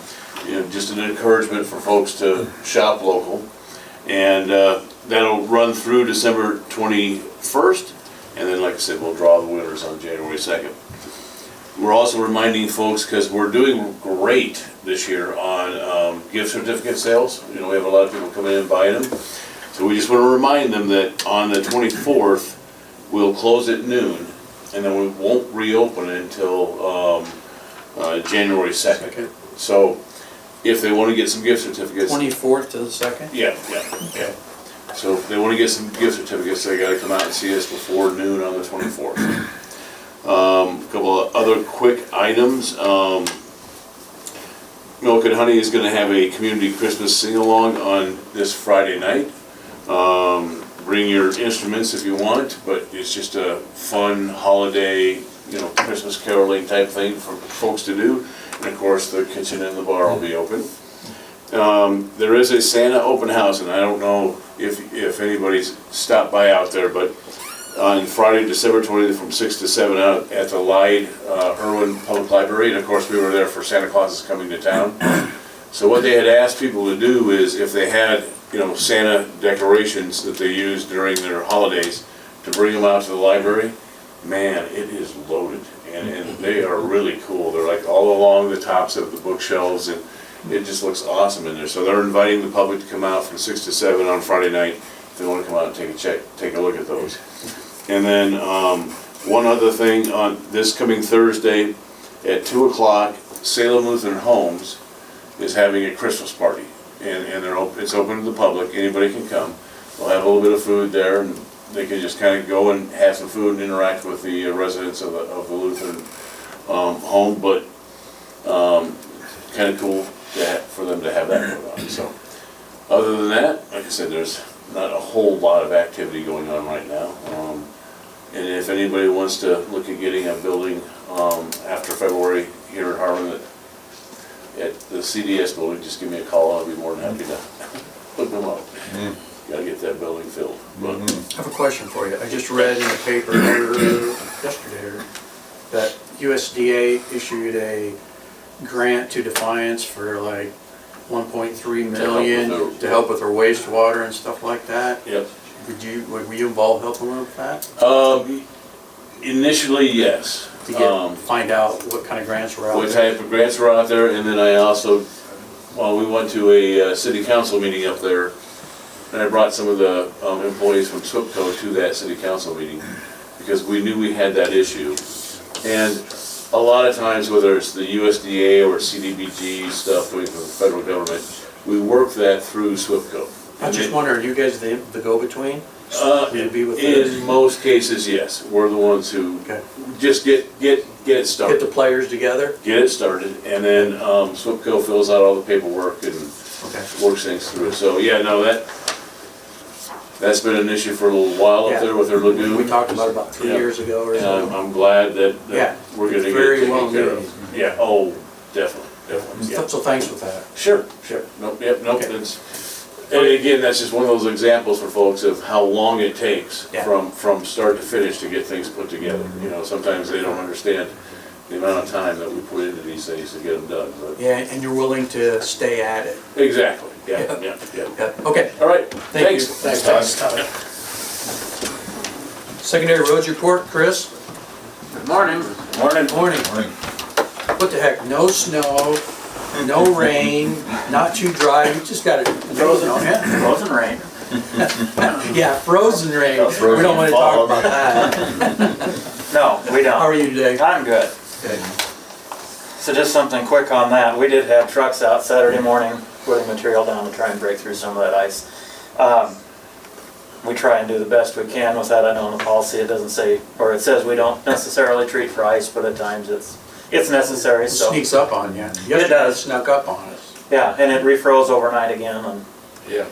just an encouragement for folks to shop local. And that'll run through December 21st. And then, like I said, we'll draw the winners on January 2nd. We're also reminding folks, because we're doing great this year on gift certificate sales. We have a lot of people coming in and buying them. So we just want to remind them that on the 24th, we'll close at noon, and then we won't reopen until January 2nd. So if they want to get some gift certificates. 24th to the 2nd? Yeah. Okay. So if they want to get some gift certificates, they got to come out and see us before noon on the 24th. other quick items, Milk and Honey is gonna have a community Christmas sing-along on this Friday night. Bring your instruments if you want, but it's just a fun holiday, Christmas caroling type thing for folks to do. And of course, the kitchen and the bar will be open. There is a Santa open house, and I don't know if anybody's stopped by out there, but on Friday, December 20th, from 6 to 7 out at the Lyde Irwin Public Library, and of course, we were there for Santa Claus is Coming to Town. So what they had asked people to do is, if they had, Santa decorations that they use during their holidays, to bring them out to the library. Man, it is loaded, and they are really cool. They're like all along the tops of the bookshelves, and it just looks awesome in there. So they're inviting the public to come out from 6 to 7 on Friday night if they want to come out and take a look at those. And then one other thing, on this coming Thursday at 2 o'clock, Salem Lutheran Homes is having a Christmas party, and it's open to the public. Anybody can come. They'll have a little bit of food there, and they can just kind of go and have some food and interact with the residents of the Lutheran home. But kind of cool for them to have that going on. So other than that, like I said, there's not a whole lot of activity going on right now. And if anybody wants to look at getting a building after February here in Harlan at the CDS building, just give me a call. I'll be more than happy to hook them up. Gotta get that building filled. But I have a question for you. I just read in the paper yesterday that USDA issued a grant to Defiance for like 1.3 million to help with their wastewater and stuff like that. Yep. Were you involved helping them with that? Initially, yes. To find out what kind of grants were out What there? type of grants were out there, and then I also, we went to a city council meeting up there, and I brought some of the employees from SWIPCO to that city council meeting, because we knew we had that issue. And a lot of times, whether it's the USDA or CDBG stuff going from the federal government, we work that through SWIPCO. I just wonder, are you guys the go-between? You'd be with theirs? In most cases, yes. We're the ones who Okay. just get it Get started. the players together? Get it started, and then SWIPCO fills out all the paperwork and Okay. works things through. So, yeah, no, that's been an issue for a little while up there with their lagoon. We talked about it about 3 Yeah. years ago or And so. I'm glad that Yeah, we're gonna it's get very it well taken care needed. of. Yeah, oh, definitely, yeah. So thanks with that. Sure. Nope, Okay. And again, that's just one of those examples for folks of how long it takes Yeah. from start to finish to get things put together. Sometimes they don't understand the amount of time that we put into these things to get them done, but. Yeah, and you're willing to stay at it. Exactly, yeah. Yeah, okay. All right, Thank you. thanks. Thanks, Todd. Secondary roads report, Chris? Good morning. Morning. What the heck, no snow, no rain, not too dry, we just got it frozen on it. Frozen rain. Yeah, frozen rain. No frozen We don't want to fall. talk about that. No, we How are don't. you today? I'm good. Okay. So just something quick on that. We did have trucks out Saturday morning putting material down to try and break through some of that ice. We try and do the best we can with that. I know in the policy it doesn't say, or it says we don't necessarily treat for ice, but at times it's necessary, It so. sneaks up on you. Yesterday does. It snuck up on us. Yeah, and it refroze overnight again, and Yeah.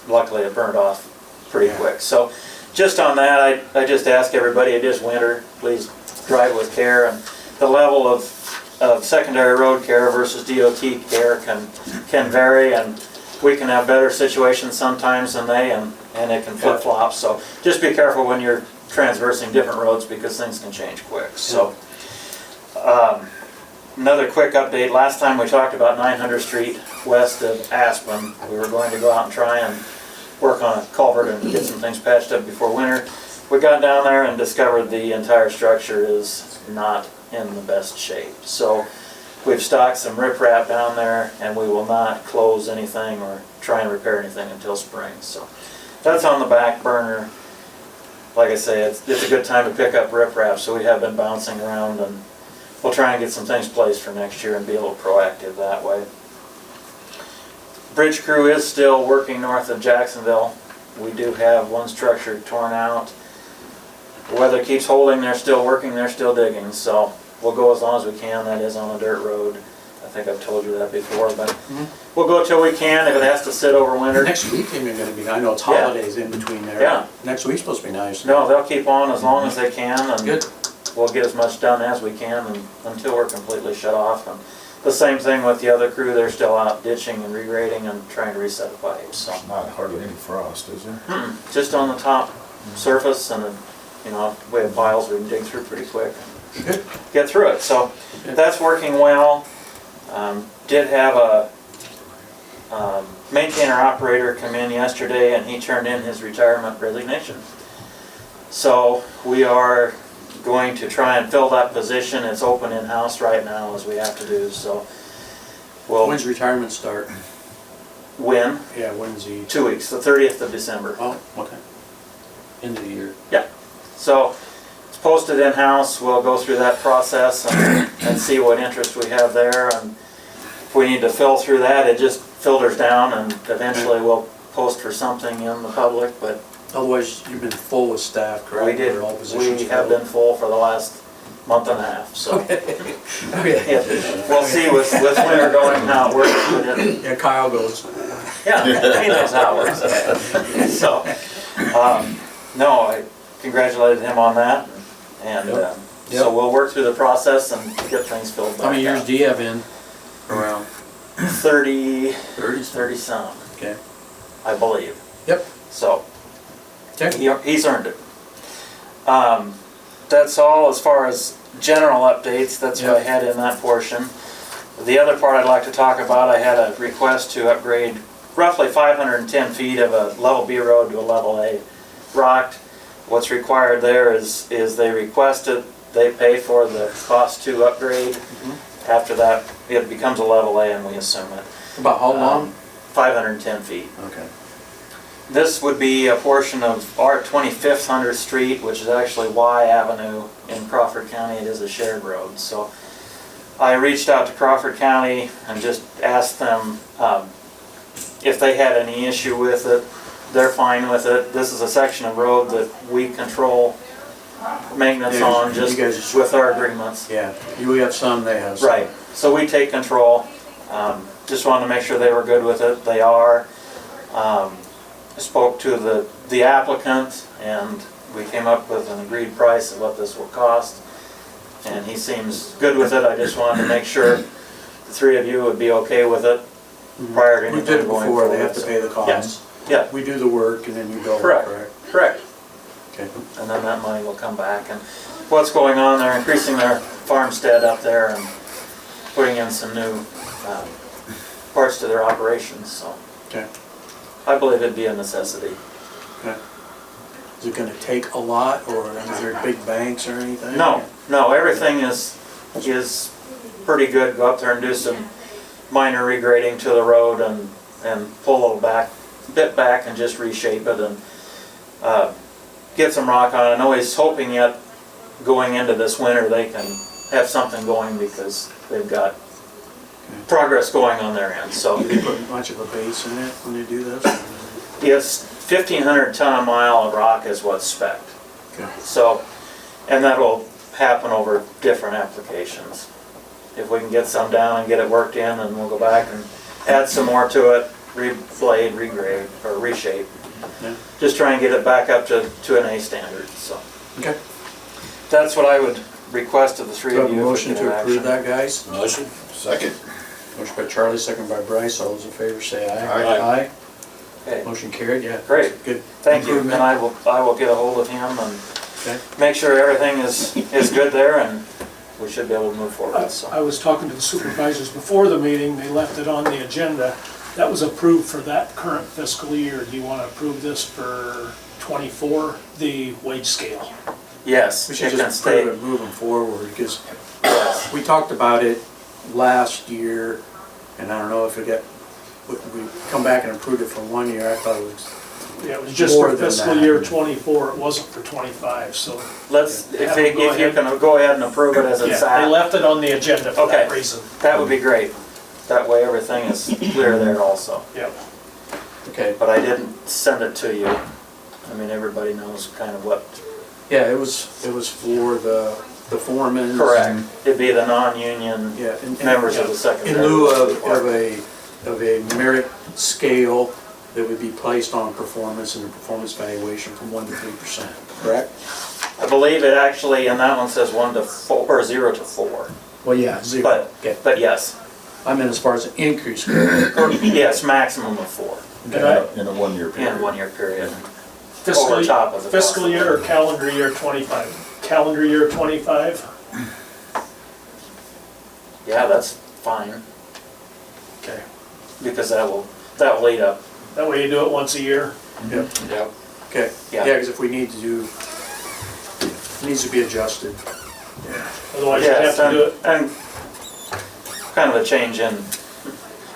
luckily it burned off pretty Yeah. quick. So just on that, I just ask everybody, it is winter, please drive with care. And the level of secondary road care versus DOT care can vary, and we can have better situations sometimes than they, and it can flip-flop. So just be careful when you're transversing different roads, because things can change quick. So another quick update, last time we talked about 900 Street west of Aspen. We were going to go out and try and work on a culvert and get some things patched up before winter. We got down there and discovered the entire structure is not in the best shape. So we've stocked some riprap down there, and we will not close anything or try and repair anything until spring. So that's on the back burner. Like I say, it's a good time to pick up riprap, so we have been bouncing around, and we'll try and get some things placed for next year and be a little proactive that way. Bridge crew is still working north of Jacksonville. We do have one structure torn out. The weather keeps holding, they're still working, they're still digging, so we'll go as long as we can, that is on a dirt road. I think I've told you that before, but we'll go till we can, if it has to sit over winter. Next week ain't gonna be, I know it's Yeah. holidays in between there. Yeah. Next week's supposed to be nice. No, they'll keep on as long as they can, and Good. we'll get as much done as we can until we're completely shut off. And the same thing with the other crew, they're still out ditching and regrading and trying to reset the pipes, so. Not hardly any frost, is there? Just on the top surface, and then, you know, if we have piles we can dig through pretty quick and Good. get through it. So that's working well. Did have a maintainer operator come in yesterday, and he turned in his retirement resignation. So we are going to try and fill that position. It's open in-house right now, as we have to do, so we'll When's retirement start? win Yeah, when's the? 2 weeks, the 30th of December. Oh, okay. End of the year. So it's posted in-house, we'll go through that process and see what interest we have there, and if we need to fill through that, it just filters down, and eventually we'll post for something in the public, but Otherwise, you've been full with staff, correct? we did, Where all positions we have filled? been full for the last month and a half, so. Okay. Yeah, we'll see with winter going how it works, but it, Yeah, Kyle goes. yeah, he knows how it works. So, no, I congratulated him on that, and Yep. so we'll work through the process and get things filled back How many years out. do you have in? Around 30, 30? 30 some, Okay. I believe. Yep. So, Okay. he's earned it. That's all as far as general updates, that's what I Yep. had in that portion. The other part I'd like to talk about, I had a request to upgrade roughly 510 feet of a level B road to a level A rocked. What's required there is they request it, they pay for the cost to upgrade. After that, it becomes a level A and we assume it. About how long? 510 feet. Okay. This would be a portion of our 25th 100th Street, which is actually Y Avenue in Crawford County. It is a shared road. So I reached out to Crawford County and just asked them if they had any issue with it. They're fine with it. This is a section of road that we control maintenance Yeah, on you just guys- with our agreements. Yeah, you have some, they have some. Right, so we take control. Just wanted to make sure they were good with it. They are. I spoke to the applicant, and we came up with an agreed price of what this will cost. And he seems good with it. I just wanted to make sure the three of you would be okay with it prior to We anything did it going before, forward. they have to pay the costs. Yeah, We do the work and then you bill, Correct. correct? correct. Okay. And then that money will come back. And what's going on, they're increasing their farmstead up there and putting in some new parts to their operations, so. Okay. I believe it'd be a necessity. Okay. Is it gonna take a lot, or is there big banks or anything? No, everything is pretty good. Go up there and do some minor regrading to the road and pull a little bit back and just reshape it and get some rock on it. I know he's hoping yet going into this winter they can have something going because they've got progress going on their end, so. Do they put much of a base in it when they do this? Yes, 1,500 ton a mile of rock is what's spec'd. Okay. So, and that'll happen over different applications. If we can get some down and get it worked in, and we'll go back and add some more to it, reblade, regrade, or reshape. Yeah. Just try and get it back up to an A standard, so. Okay. That's what I would request of the three Do I of have a you. if we motion could to have approve action. that, guys? Motion? Second. Motion by Charlie, second by Bryce, all those in favor say aye. Aye. Okay, Motion carried, yeah. Great. Good. thank you, improvement. and I will get a hold of him and Okay. make sure everything is good there, and we should be able to move forward, so. I was talking to the supervisors before the meeting, they left it on the agenda. That was approved for that current fiscal year. Do you want to approve this for '24, the wage scale? Yes, We it should can just stay. approve it moving forward, because we talked about it last year, and I don't know if we come back and approved it for 1 year, I thought it was, Yeah, it was just More for than fiscal that. year '24, it wasn't for '25, so. Let's, if Yeah, you go ahead. can go ahead and approve it as it's Yeah, they at, left it on the agenda for that Okay. reason. that would be great. That way everything is clear there also. Yep. okay. But I didn't send it to you. I mean, everybody knows kind of what, Yeah, it was for the the foremen. Correct. It'd be the non-union Yeah. members of the secondary. In lieu road of department. a merit scale that would be placed on performance and a performance valuation from 1 to 3%, correct? I believe it actually, in that one says 1 to 4, or 0 to 4. Well, yeah, 0. But, Okay. but yes, I meant as far as an increase. or yes, maximum of 4 In a one-year in a period. 1-year period. Fiscal, Over top of the fiscal cost. year or calendar year 25? Calendar year 25? Yeah, that's fine, Okay. because that will eat up. That way you do it once a year? Yep. Yep. Okay, Yeah. yeah, because if we need to do, it needs to be adjusted. Otherwise you'd have Yes, to do it. and kind of a change in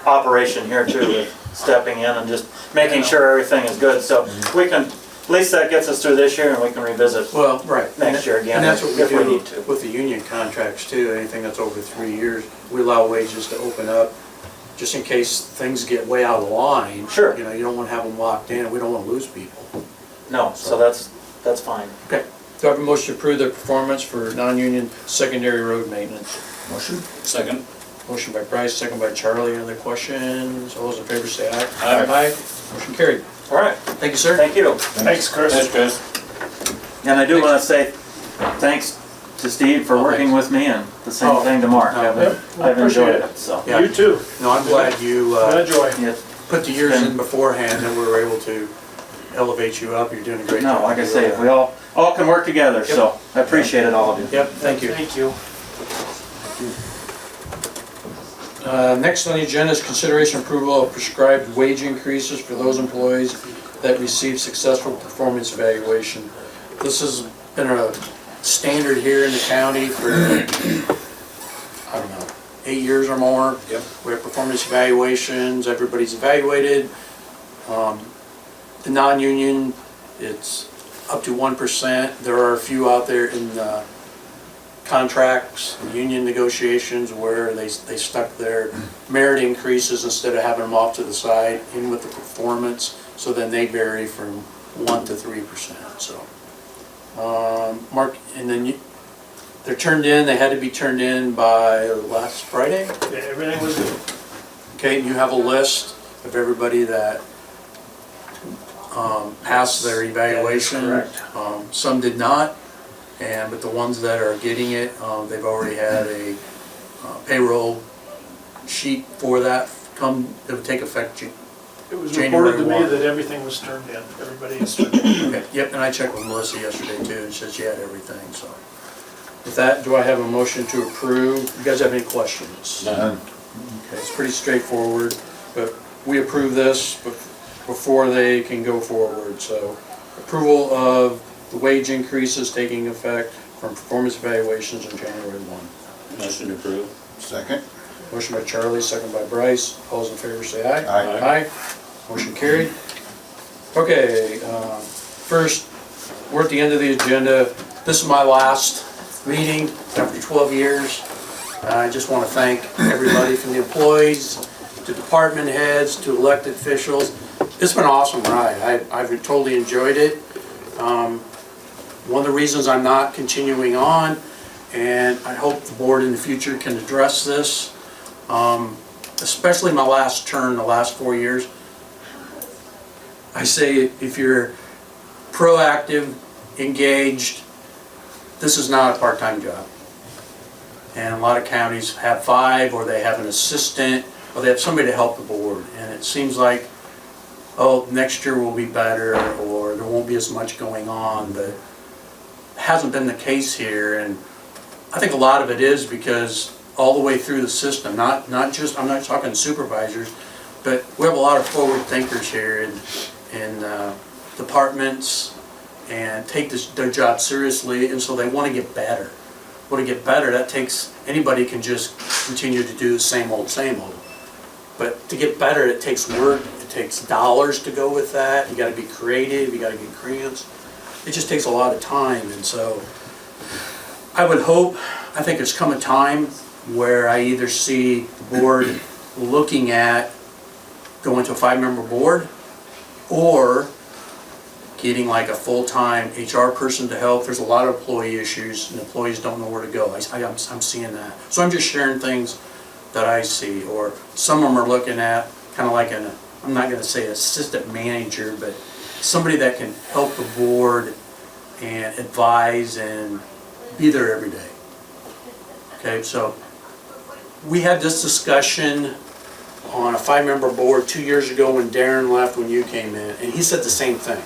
operation here too, with stepping in and just making sure everything is good, so we can, at least that gets us through this year and we can revisit. Well, right. Next year again, And that's what if we we do need to. with the union contracts too, anything that's over 3 years, we allow wages to open up, just in case things get way out of line. Sure. You know, you don't want to have them locked in, we don't want to lose people. No, so that's fine. Okay, do I have a motion to approve the performance for non-union secondary road maintenance? Motion? Second. Motion by Bryce, second by Charlie. Any other questions? All those in favor say aye. Aye. Motion carried. All right, Thank you, sir. thank you. Thanks, Chris. Thanks, Chris. And I do want to say thanks to Steve for Oh, working with me, and the same Oh, thing to Mark. no. I've Yep, I've appreciate enjoyed it. it, so. Yeah. You too. No, I'm glad you Glad joy. Yeah. put the years in beforehand and we were able to elevate you up. You're doing a great job. No, like I say, if we all can work together, so I appreciate it, all of you. Yep, thank you. Thank you. Next on the agenda is consideration approval of prescribed wage increases for those employees that receive successful performance evaluation. This has been a standard here in the county for, I don't know, 8 years or more. Yep. We have performance evaluations, everybody's evaluated. The non-union, it's up to 1%. There are a few out there in the contracts, union negotiations, where they stuck their merit increases instead of having them off to the side in with the performance, so then they vary from 1 to 3%, so. Mark, and then they're turned in, they had to be turned in by last Friday? Yeah, everything was good. Okay, and you have a list of everybody that passed their evaluation. Correct. Some did not, but the ones that are getting it, they've already had a payroll sheet for that it'll take effect. It was January reported to me 1. that everything was turned in. Everybody is turned in. Okay, yep, and I checked with Melissa yesterday too, and said she had everything, so. With that, do I have a motion to approve? You guys have any questions? None. Okay, it's pretty straightforward, but we approve this before they can go forward, so. Approval of the wage increases taking effect from performance evaluations on January 1. Motion approved. Second? Motion by Charlie, second by Bryce. All those in favor say aye. Aye. Aye. Motion carried. Okay, first, we're at the end of the agenda. This is my last meeting after 12 years. I just want to thank everybody from the employees, to department heads, to elected officials. It's been an awesome ride. I've totally enjoyed it. One of the reasons I'm not continuing on, and I hope the board in the future can address this, especially my last term, the last 4 years. I say if you're proactive, engaged, this is not a part-time job. And a lot of counties have 5, or they have an assistant, or they have somebody to help the board. And it seems like, oh, next year will be better, or there won't be as much going on, but it hasn't been the case here. And I think a lot of it is because all the way through the system, not just, I'm not talking supervisors, but we have a lot of forward thinkers here in departments, and take their job seriously, and so they want to get better. Want to get better, that takes, anybody can just continue to do the same old. But to get better, it takes work, it takes dollars to go with that, you gotta be creative, you gotta get grants. It just takes a lot of time, and so I would hope, I think there's come a time where I either see the board looking at going to a 5-member board, or getting like a full-time HR person to help. There's a lot of employee issues and employees don't know where to go. I'm seeing that. So I'm just sharing things that I see, or some of them are looking at kind of like I'm not gonna say assistant manager, but somebody that can help the board and advise and be there every day. Okay, so we had this discussion on a 5-member board 2 years ago when Darren left, when you came in, and he said the same thing.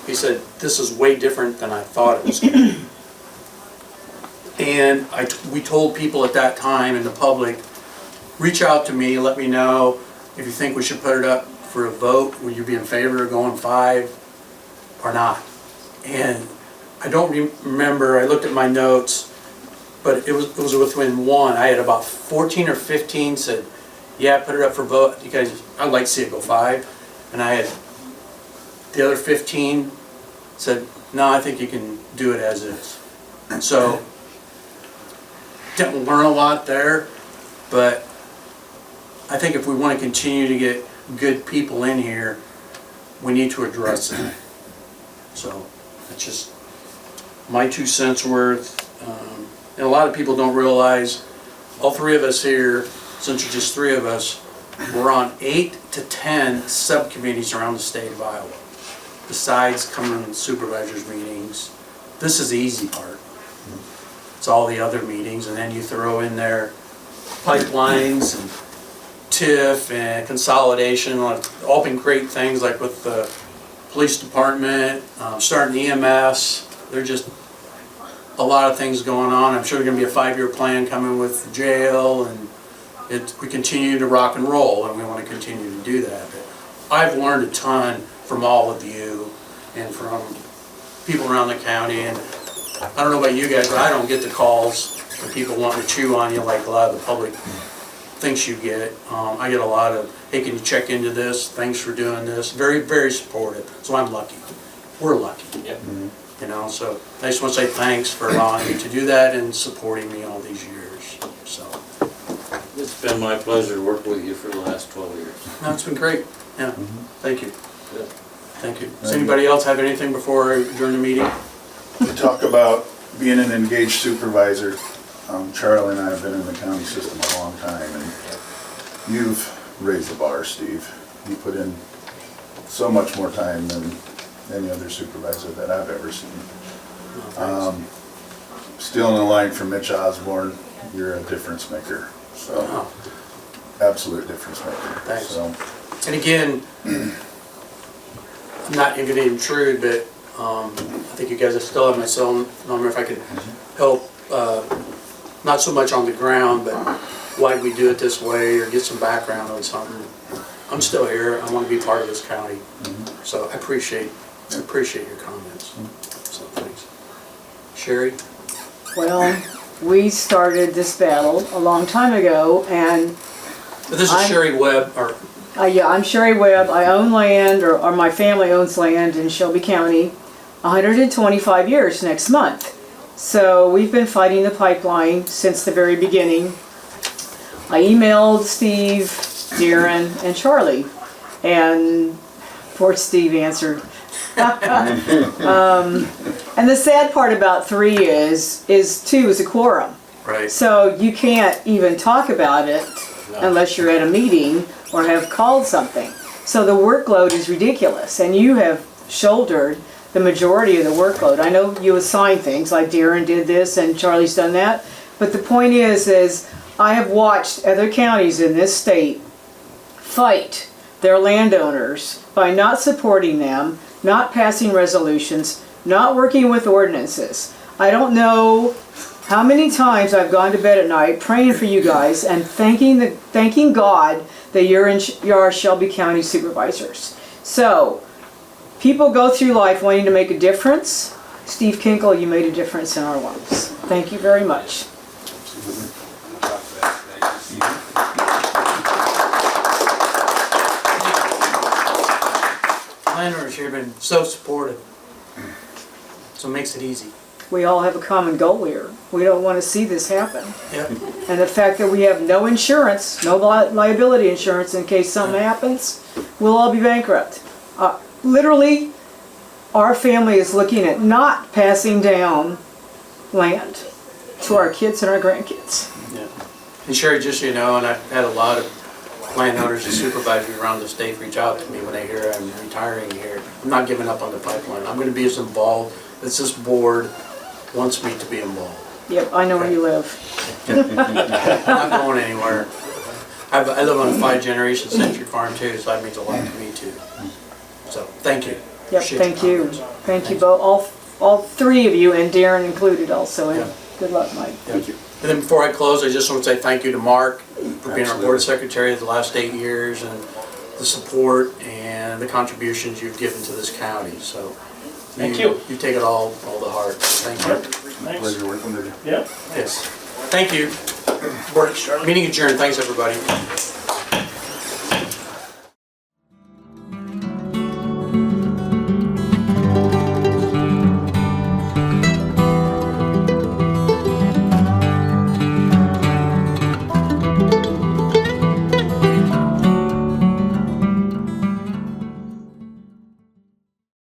He said, this is way different than I thought it was going to be. And we told people at that time in the public, reach out to me, let me know if you think we should put it up for a vote. Would you be in favor of going 5 or not? And I don't remember, I looked at my notes, but it was within one. I had about 14 or 15 said, yeah, put it up for vote. You guys, I'd like to see it go 5. And I had the other 15 said, no, I think you can do it as is. So, didn't learn a lot there, but I think if we want to continue to get good people in here, we need to address it. So, that's just my 2 cents worth. And a lot of people don't realize, all 3 of us here, since there's just 3 of us, we're on 8 to 10 subcommittees around the state of Iowa. Besides coming to supervisors meetings, this is the easy part. It's all the other meetings, and then you throw in there pipelines and TIF and consolidation, all been great things, like with the police department, starting EMS. There's just a lot of things going on. I'm sure there's going to be a 5-year plan coming with the jail, and we continue to rock and roll, and we want to continue to do that. But I've learned a ton from all of you and from people around the county, and I don't know about you guys, but I don't get the calls from people wanting to chew on you like a lot of the public thinks you get. I get a lot of, hey, can you check into this? Thanks for doing this. Very, very supportive. So I'm lucky. We're lucky. Yep. You know, so I just want to say thanks for allowing me to do that and supporting me all these years. So It's been my pleasure to work with you for the last 12 years. no, it's been great. Yeah, thank you. Good. Thank you. Does anybody else have anything before I adjourn the meeting? We talk about being an engaged supervisor. Charlie and I have been in the county system a long time, and you've raised the bar, Steve. You put in so much more time than any other supervisor that I've ever seen. Stealing a line from Mitch Osborne, you're a difference maker. So, Oh, absolute difference maker. Thanks. So, and again, I'm not even going to intrude, but I think you guys still have my cell number if I could help, not so much on the ground, but why we do it this way or get some background on something. I'm still here. I want to be part of this county. So I appreciate your comments. So thanks. Sherry? Well, we started this battle a long time ago, and But this is Sherry Webb, or yeah, I'm Sherry Webb. I own land, or my family owns land in Shelby County, 125 years next month. So we've been fighting the pipeline since the very beginning. I emailed Steve, Darren, and Charlie, and poor Steve answered. And the sad part about 3 is 2 is a quorum. right? So you can't even talk about it unless you're at a meeting or have called something. So the workload is ridiculous, and you have shouldered the majority of the workload. I know you assign things, like Darren did this and Charlie's done that, but the point is I have watched other counties in this state fight their landowners by not supporting them, not passing resolutions, not working with ordinances. I don't know how many times I've gone to bed at night praying for you guys and thanking God that you're Shelby County supervisors. So, people go through life wanting to make a difference. Steve Kinkle, you made a difference in our lives. Thank you very much. Landowners here have been so supportive, so it makes it easy. We all have a common goal here. We don't want to see this happen. Yep. And the fact that we have no insurance, no liability insurance in case something happens, we'll all be bankrupt. Literally, our family is looking at not passing down land to our kids and our grandkids. Yeah. And Sherry, just so you know, and I've had a lot of landowners and supervisors around the state reach out to me when they hear I'm retiring here. I'm not giving up on the pipeline. I'm gonna be as involved as this board wants me to be involved. Yep, I know where you live. I'm not going anywhere. I live on a 5-generation century farm too, so that means a lot to me too. So, thank you. Yep, Appreciate thank your you. comments. Thank you both, all three of you, and Darren included also, and Yeah. good luck, Mike. Thank you. And then before I close, I just want to say thank you to Mark for being our board secretary the last 8 years and the support and the contributions you've given to this county, so. Thank you. You take it all to heart. Thank you. Thanks. Pleasure working with you. Yep. Yes. Thank you. Meeting adjourned. Thanks, everybody.